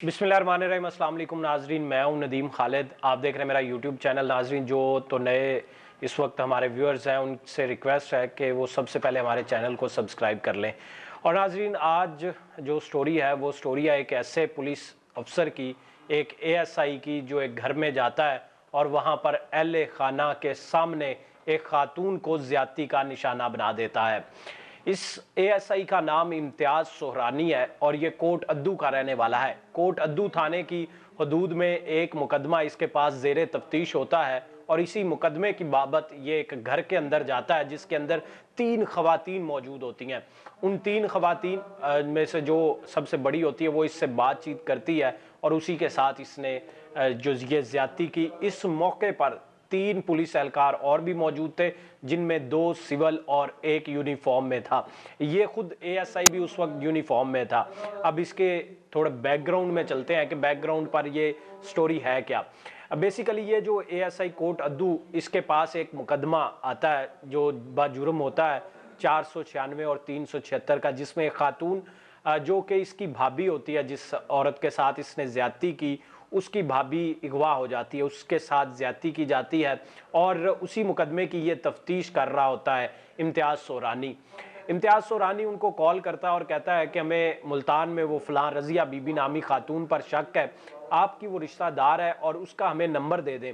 बिस्मिल्लाहिर्रहमानिर्रहीम। अस्सलाम वालेकुम नाजरीन, मैं हूं नदीम खालिद। आप देख रहे हैं मेरा यूट्यूब चैनल। नाजरीन जो तो नए इस वक्त हमारे व्यूअर्स हैं उनसे रिक्वेस्ट है कि वो सबसे पहले हमारे चैनल को सब्सक्राइब कर लें। और नाजरीन आज जो स्टोरी है वो स्टोरी है एक ऐसे पुलिस अफसर की, एक एएसआई की, जो एक घर में जाता है और वहाँ पर अहले खाना के सामने एक खातून को ज़्यादती का निशाना बना देता है। इस एएसआई का नाम इम्तियाज़ सोहरानी है और ये कोट अद्दू का रहने वाला है। कोट अद्दू थाने की हदूद में एक मुकदमा इसके पास ज़ेरे तफ्तीश होता है और इसी मुकदमे की बाबत ये एक घर के अंदर जाता है जिसके अंदर 3 ख़वातीन मौजूद होती हैं। उन 3 ख़वातीन में से जो सबसे बड़ी होती है वो इससे बातचीत करती है और उसी के साथ इसने जो ये ज़्यादती की। इस मौके पर 3 पुलिस एहलकार और भी मौजूद थे जिनमें 2 सिविल और 1 यूनिफॉर्म में था। ये खुद एएसआई भी उस वक्त यूनिफॉर्म में था। अब इसके थोड़े बैकग्राउंड में चलते हैं कि बैकग्राउंड पर ये स्टोरी है क्या। बेसिकली ये जो एएसआई कोट अद्दू, इसके पास एक मुकदमा आता है जो बाजुर्म होता है 496 और 376 का, जिसमें एक खातून जो कि इसकी भाभी होती है, जिस औरत के साथ इसने ज्यादती की उसकी भाभी अगवा हो जाती है, उसके साथ ज्यादती की जाती है और उसी मुकदमे की ये तफ्तीश कर रहा होता है इम्तियाज़ सोहरानी। इम्तियाज़ सोहरानी उनको कॉल करता है और कहता है कि हमें मुल्तान में वो फ़लाँ रज़िया बीबी नामी खातून पर शक है, आपकी वो रिश्तेदार है और उसका हमें नंबर दे दें।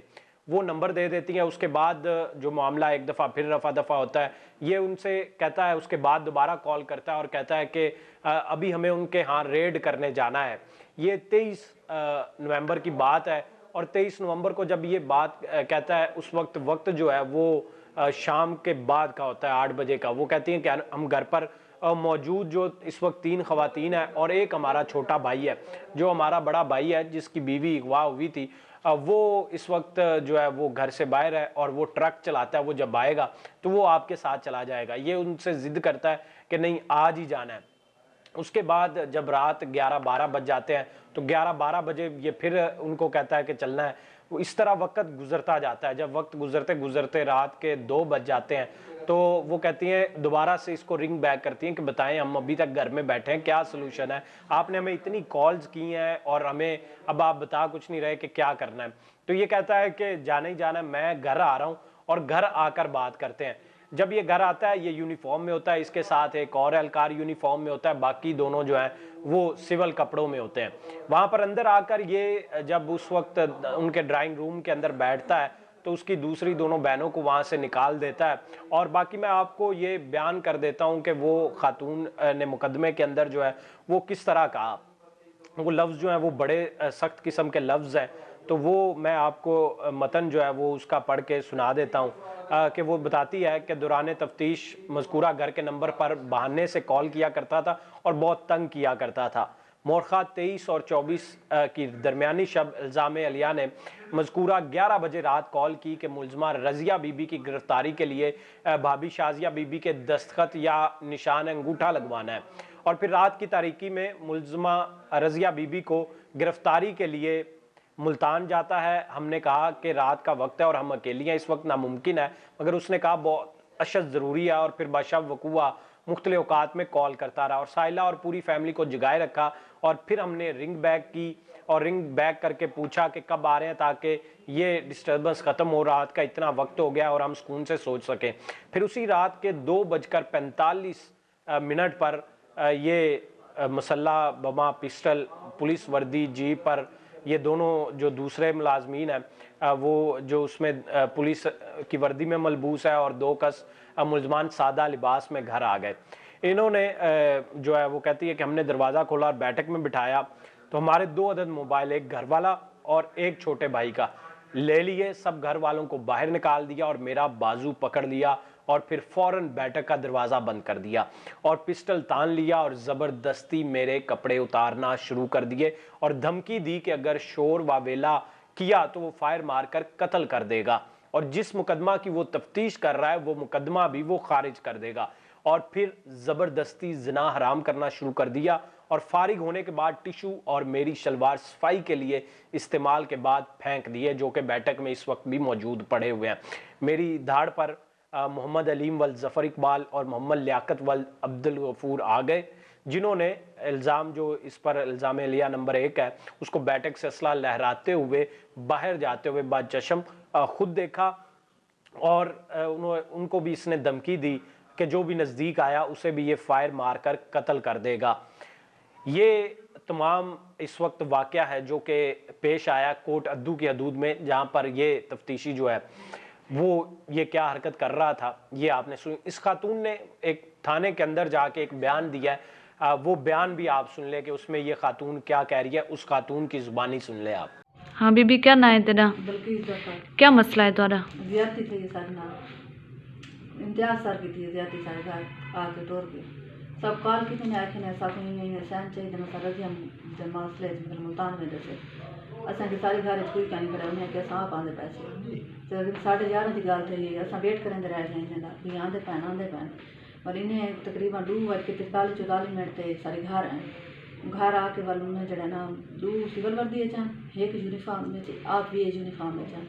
वो नंबर दे देती हैं। उसके बाद जो मामला एक दफ़ा फिर रफ़ा दफ़ा होता है, ये उनसे कहता है, उसके बाद दोबारा कॉल करता है और कहता है कि अभी हमें उनके यहाँ रेड करने जाना है। ये 23 नवंबर की बात है और 23 नवंबर को जब ये बात कहता है, उस वक्त जो है वो शाम के बाद का होता है, 8 बजे का। वो कहती हैं कि हम घर पर मौजूद जो इस वक्त 3 ख़वातीन हैं और एक हमारा छोटा भाई है, जो हमारा बड़ा भाई है जिसकी बीवी अगवा हुई थी, वो इस वक्त जो है वो घर से बाहर है और वो ट्रक चलाता है। वो जब आएगा तो वो आपके साथ चला जाएगा। ये उनसे ज़िद करता है कि नहीं, आज ही जाना है। उसके बाद जब रात 11-12 बज जाते हैं तो 11-12 बजे ये फिर उनको कहता है कि चलना है। वो इस तरह वक्त गुजरता जाता है। जब वक्त गुजरते गुजरते रात के 2 बज जाते हैं तो वो कहती हैं, दोबारा से इसको रिंग बैक करती हैं कि बताएं, हम अभी तक घर में बैठे हैं, क्या सोल्यूशन है, आपने हमें इतनी कॉल्स की हैं और हमें अब आप बता कुछ नहीं रहे कि क्या करना है। तो ये कहता है कि जाना ही जाना है, मैं घर आ रहा हूँ और घर आकर बात करते हैं। जब ये घर आता है, ये यूनिफॉर्म में होता है, इसके साथ एक और एहलकार यूनिफॉर्म में होता है, बाकी दोनों जो हैं वो सिविल कपड़ों में होते हैं। वहाँ पर अंदर आकर ये जब उस वक्त उनके ड्राइंग रूम के अंदर बैठता है तो उसकी दूसरी दोनों बहनों को वहाँ से निकाल देता है। और बाकी मैं आपको ये बयान कर देता हूँ कि वो खातून ने मुकदमे के अंदर जो है वो किस तरह कहा। वो लफ्ज़ जो हैं वो बड़े सख्त किस्म के लफ्ज़ हैं, तो वो मैं आपको मतन जो है वो उसका पढ़ के सुना देता हूँ कि वो बताती है कि दौरान तफ्तीश मज़कूरा घर के नंबर पर बहाने से कॉल किया करता था और बहुत तंग किया करता था। मोरखा 23 और 24 की दरमियानी शब इल्ज़ाम अलिया ने मज़कूरा 11 बजे रात कॉल की कि मुलज़मा रज़िया बीबी की गिरफ्तारी के लिए भाभी शाजिया बीबी के दस्तखत या निशान अंगूठा लगवाना है। और फिर रात की तारीकी में मुलज़मा रज़िया बीबी को गिरफ्तारी के लिए मुल्तान जाता है। हमने कहा कि रात का वक्त है और हम अकेली हैं, इस वक्त नामुमकिन है, मगर उसने कहा बहुत अशद ज़रूरी है। और फिर बाशब वक़ुआ मुख्तलिफ़ औक़ात में कॉल करता रहा और साहिला और पूरी फैमिली को जगाए रखा। और फिर हमने रिंग बैक की और रिंग बैक करके पूछा कि कब आ रहे हैं, ताकि ये डिस्टर्बेंस ख़त्म हो, रात का इतना वक्त हो गया और हम सुकून से सोच सकें। फिर उसी रात के 2:45 पर ये मसल्ला बमा पिस्टल पुलिस वर्दी जीप पर ये दोनों जो दूसरे मुलाजमीन हैं वो जो उसमें पुलिस की वर्दी में मलबूस है और 2 कस मुलजमान सादा लिबास में घर आ गए। इन्होंने जो है वो कहती है कि हमने दरवाज़ा खोला और बैठक में बिठाया तो हमारे 2 अदद मोबाइल, एक घर वाला और एक छोटे भाई का, ले लिए। सब घर वालों को बाहर निकाल दिया और मेरा बाजू पकड़ लिया और फिर फौरन बैठक का दरवाज़ा बंद कर दिया और पिस्टल तान लिया और ज़बरदस्ती मेरे कपड़े उतारना शुरू कर दिए और धमकी दी कि अगर शोर वावेला किया तो वो फायर मारकर कत्ल कर देगा और जिस मुकदमा की वो तफ्तीश कर रहा है वो मुकदमा भी वो खारिज कर देगा। और फिर ज़बरदस्ती ज़िना हराम करना शुरू कर दिया और फारिग होने के बाद टिशू और मेरी शलवार सफाई के लिए इस्तेमाल के बाद फेंक दिए, जो कि बैठक में इस वक्त भी मौजूद पड़े हुए हैं। मेरी धाड़ पर मोहम्मद अलीम वल जफ़र इकबाल और मोहम्मद लियाकत वल अब्दुल गफूर आ गए। जिन्होंने इल्ज़ाम जो इस पर इल्ज़ाम एलिया नंबर 1 है उसको बैठक से असला लहराते हुए बाहर जाते हुए बाचशम खुद देखा, और उनको भी इसने धमकी दी कि जो भी नज़दीक आया उसे भी ये फायर मारकर कत्ल कर देगा। ये तमाम इस वक्त वाक़या है जो कि पेश आया कोट अद्दू की हदूद में, जहाँ पर ये तफ्तीशी जो है वो ये क्या हरकत कर रहा था ये आपने सुनी। इस खातून ने एक थाने के अंदर जाके एक बयान दिया है, वो बयान भी आप सुन ले कि उसमें ये खातून क्या कह रही है, उस खातून की ज़ुबानी सुन ले आप। हाँ बीबी, क्या ना है तेरा? क्या मसला है तुम्हारा? ज्यादती थी सारे नाल, इम्तियाज सर की थी ज्यादती सारे घर आके तोड़ के सब कॉल की थी आखे ने सब ये सहन चाहिए मैं सारा जी हम मसले मतलब मुल्तान में दसे असां के सारी घर कोई कहानी करा उन्हें के सांप आंदे पैसे तो 11:30 की गल थी, असां वेट करेंदे रह गए इन्हें भी आंदे पैन और इन्हें तकरीबन 2:43 मिनट ते सारे घर आए। घर आके वाल उन्हें जड़ा ना 2 सिविल वर्दी अचान, एक यूनिफॉर्म में आप भी यूनिफॉर्म में अचान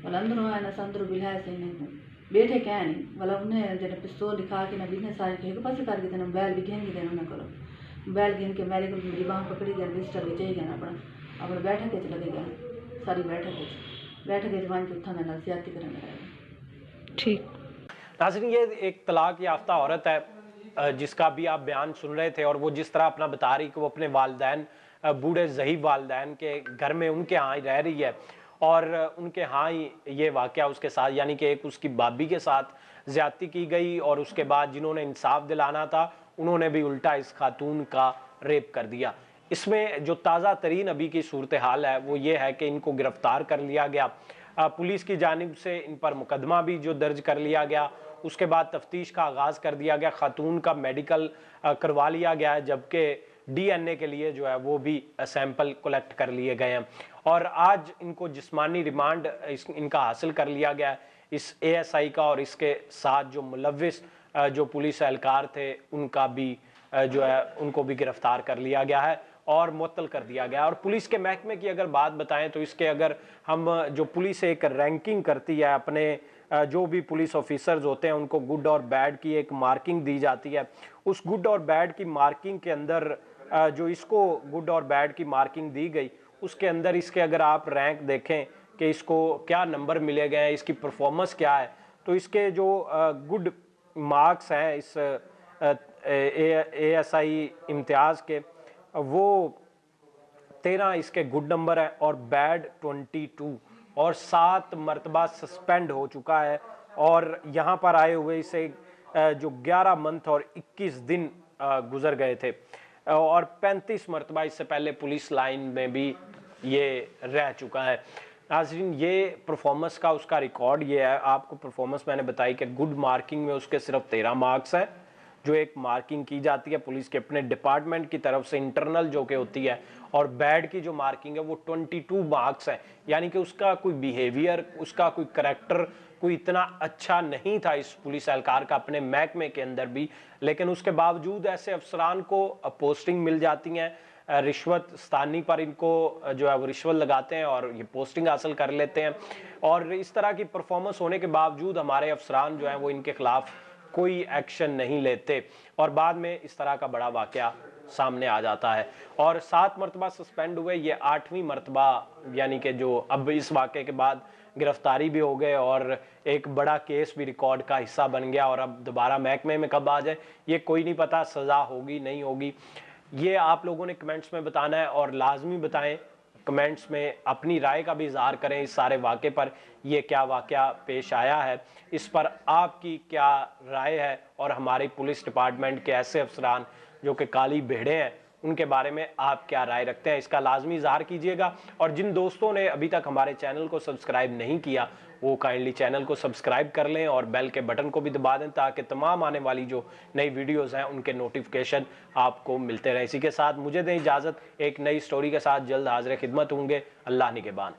वाला अंदरों आए ना अंदर बिल्हा से इन्हें बैठे क्या नहीं वाला उन्हें जब पिस्तौल दिखा के ना बिजनेस सारे के एक पास करके देना मोबाइल भी घेन के देना उन्हें करो मोबाइल घेन के मेरे को मेरी बांह पकड़ी गया रजिस्टर भी चाहिए गया अपना बैठक के चले गया सारी बैठक के जवान के उत्थान ना ज्यादती करने लगा। ठीक नाज़रीन, ये एक तलाक याफ्ता औरत है जिसका भी आप बयान सुन रहे थे, और वो जिस तरह अपना बता रही कि वो अपने वालिदैन बूढ़े ज़हीब वालिदैन के घर में उनके यहाँ ही रह रही है, और उनके यहाँ ही ये वाक़या उसके साथ यानी कि एक उसकी भाभी के साथ ज़्यादती की गई, और उसके बाद जिन्होंने इंसाफ दिलाना था उन्होंने भी उल्टा इस खातून का रेप कर दिया। इसमें जो ताज़ा तरीन अभी की सूरत हाल है वो ये है कि इनको गिरफ़्तार कर लिया गया, पुलिस की जानिब से इन पर मुकदमा भी जो दर्ज कर लिया गया, उसके बाद तफ्तीश का आगाज़ कर दिया गया, खातून का मेडिकल करवा लिया गया है, जबकि DNA के लिए जो है वो भी सैंपल कलेक्ट कर लिए गए हैं, और आज इनको जिस्मानी रिमांड इनका हासिल कर लिया गया है इस ASI का, और इसके साथ जो मुलव्विस जो पुलिस एहलकार थे उनका भी जो है उनको भी गिरफ्तार कर लिया गया है और मुअत्तल कर दिया गया। और पुलिस के महकमे की अगर बात बताएं तो इसके अगर हम जो पुलिस एक रैंकिंग करती है, अपने जो भी पुलिस ऑफिसर्स होते हैं उनको गुड और बैड की एक मार्किंग दी जाती है, उस गुड और बैड की मार्किंग के अंदर जो इसको गुड और बैड की मार्किंग दी गई उसके अंदर इसके अगर आप रैंक देखें कि इसको क्या नंबर मिले गए हैं, इसकी परफॉर्मेंस क्या है, तो इसके जो गुड मार्क्स हैं इस ASI इम्तियाज़ के वो 13 इसके गुड नंबर है और बैड 22, और 7 मरतबा सस्पेंड हो चुका है, और यहाँ पर आए हुए इसे जो 11 मंथ और 21 दिन गुजर गए थे, और 35 मरतबा इससे पहले पुलिस लाइन में भी ये रह चुका है। नाज़रीन, ये परफॉर्मेंस का उसका रिकॉर्ड ये है, आपको परफॉर्मेंस मैंने बताई कि गुड मार्किंग में उसके सिर्फ 13 मार्क्स हैं, जो एक मार्किंग की जाती है पुलिस के अपने डिपार्टमेंट की तरफ से इंटरनल जो कि होती है, और बैड की जो मार्किंग है वो 22 मार्क्स है, यानी कि उसका कोई बिहेवियर, उसका कोई करैक्टर कोई इतना अच्छा नहीं था इस पुलिस एहलकार का अपने महकमे के अंदर भी, लेकिन उसके बावजूद ऐसे अफसरान को पोस्टिंग मिल जाती हैं, रिश्वत स्थानी पर इनको जो है वो रिश्वत लगाते हैं और ये पोस्टिंग हासिल कर लेते हैं, और इस तरह की परफॉर्मेंस होने के बावजूद हमारे अफसरान जो हैं वो इनके खिलाफ कोई एक्शन नहीं लेते, और बाद में इस तरह का बड़ा वाकया सामने आ जाता है। और 7 मरतबा सस्पेंड हुए, ये 8वीं मरतबा, यानी कि जो अब इस वाकये के बाद गिरफ्तारी भी हो गए और एक बड़ा केस भी रिकॉर्ड का हिस्सा बन गया, और अब दोबारा महकमे में कब आ जाए ये कोई नहीं पता, सज़ा होगी नहीं होगी, ये आप लोगों ने कमेंट्स में बताना है, और लाजमी बताएं कमेंट्स में, अपनी राय का भी इजहार करें इस सारे वाक़े पर, ये क्या वाक़या पेश आया है, इस पर आपकी क्या राय है, और हमारे पुलिस डिपार्टमेंट के ऐसे अफसरान जो कि काली भेड़े हैं उनके बारे में आप क्या राय रखते हैं, इसका लाजमी इजहार कीजिएगा। और जिन दोस्तों ने अभी तक हमारे चैनल को सब्सक्राइब नहीं किया वो काइंडली चैनल को सब्सक्राइब कर लें और बेल के बटन को भी दबा दें, ताकि तमाम आने वाली जो नई वीडियोस हैं उनके नोटिफिकेशन आपको मिलते रहें। इसी के साथ मुझे दें इजाज़त, एक नई स्टोरी के साथ जल्द हाजिर खिदमत होंगे। अल्लाह निगहबान।